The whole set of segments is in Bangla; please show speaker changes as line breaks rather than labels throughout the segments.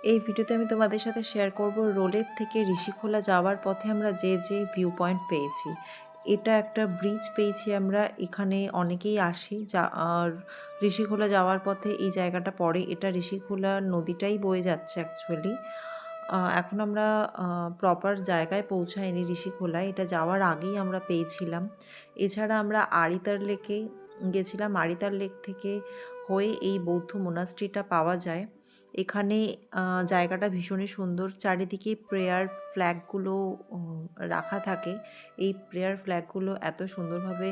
এই ভিডিওতে আমি তোমাদের সাথে শেয়ার করব রোলের থেকে ঋষিখোলা যাওয়ার পথে আমরা যে ভিউ পয়েন্ট পেয়েছি। এটা একটা ব্রিজ পেয়েছি আমরা, এখানে অনেকেই আসি আর ঋষিখোলা যাওয়ার পথে এই জায়গাটা পড়ে। এটা ঋষিখোলা নদীটাই বয়ে যাচ্ছে অ্যাকচুয়ালি। এখন আমরা প্রপার জায়গায় পৌঁছাইনি ঋষিখোলায়, এটা যাওয়ার আগেই আমরা পেয়েছিলাম। এছাড়া আমরা আড়িতার লেকে গেছিলাম, আড়িতার লেক থেকে হয়ে এই বৌদ্ধ মোনাস্ট্রিটা পাওয়া যায়। এখানে জায়গাটা ভীষণই সুন্দর, চারিদিকে প্রেয়ার ফ্ল্যাগগুলো রাখা থাকে। এই প্রেয়ার ফ্ল্যাগগুলো এত সুন্দরভাবে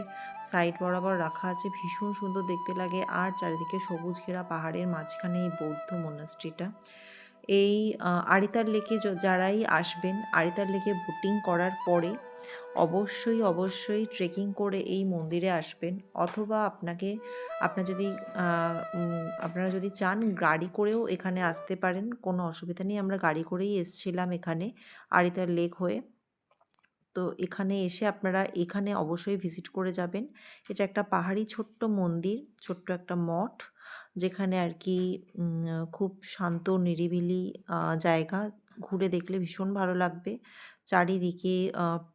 সাইড বরাবর রাখা আছে, ভীষণ সুন্দর দেখতে লাগে। আর চারিদিকে সবুজ ঘেরা পাহাড়ের মাঝখানে এই বৌদ্ধ মোনাস্ট্রিটা। এই আড়িতার লেকে যারাই আসবেন, আড়িতার লেকে বোটিং করার পরে অবশ্যই ট্রেকিং করে এই মন্দিরে আসবেন। অথবা আপনারা যদি চান গাড়ি করেও এখানে আসতে পারেন, কোনো অসুবিধা নেই। আমরা গাড়ি করেই এসছিলাম এখানে আড়িতার লেক হয়ে। তো এখানে এসে আপনারা এখানে অবশ্যই ভিজিট করে যাবেন। এটা একটা পাহাড়ি ছোট্ট মন্দির, ছোট্ট একটা মঠ, যেখানে আর কি খুব শান্ত নিরিবিলি জায়গা। ঘুরে দেখলে ভীষণ ভালো লাগবে। চারিদিকে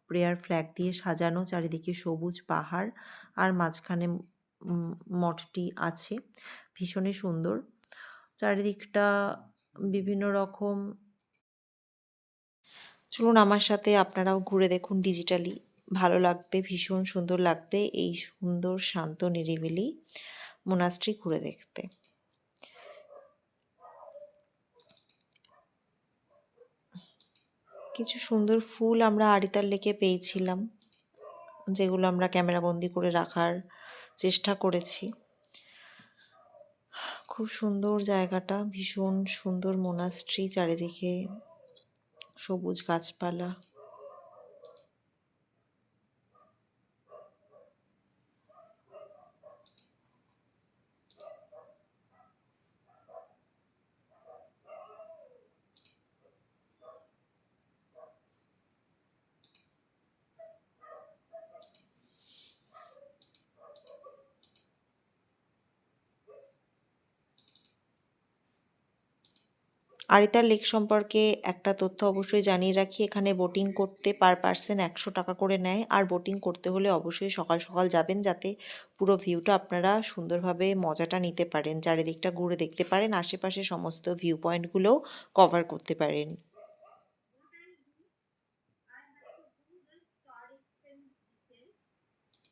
প্রেয়ার ফ্ল্যাগ দিয়ে সাজানো, চারিদিকে সবুজ পাহাড়, আর মাঝখানে মঠটি আছে। ভীষণই সুন্দর চারিদিকটা, বিভিন্ন রকম। চলুন আমার সাথে আপনারাও ঘুরে দেখুন ডিজিটালি, ভালো লাগবে, ভীষণ সুন্দর লাগবে এই সুন্দর শান্ত নিরিবিলি মোনাস্ট্রি ঘুরে দেখতে। কিছু সুন্দর ফুল আমরা আড়িতার লেকে পেয়েছিলাম, যেগুলো আমরা ক্যামেরাবন্দি করে রাখার চেষ্টা করেছি। খুব সুন্দর জায়গাটা, ভীষণ সুন্দর মোনাস্ট্রি, চারিদিকে সবুজ গাছপালা। আড়িতার লেক সম্পর্কে একটা তথ্য অবশ্যই জানিয়ে রাখি, এখানে বোটিং করতে পার পার্সন 100 টাকা করে নেয়। আর বোটিং করতে হলে অবশ্যই সকাল সকাল যাবেন, যাতে পুরো ভিউটা আপনারা সুন্দরভাবে মজাটা নিতে পারেন, চারিদিকটা ঘুরে দেখতে পারেন, আশেপাশে সমস্ত ভিউ পয়েন্টগুলোও কভার করতে পারেন।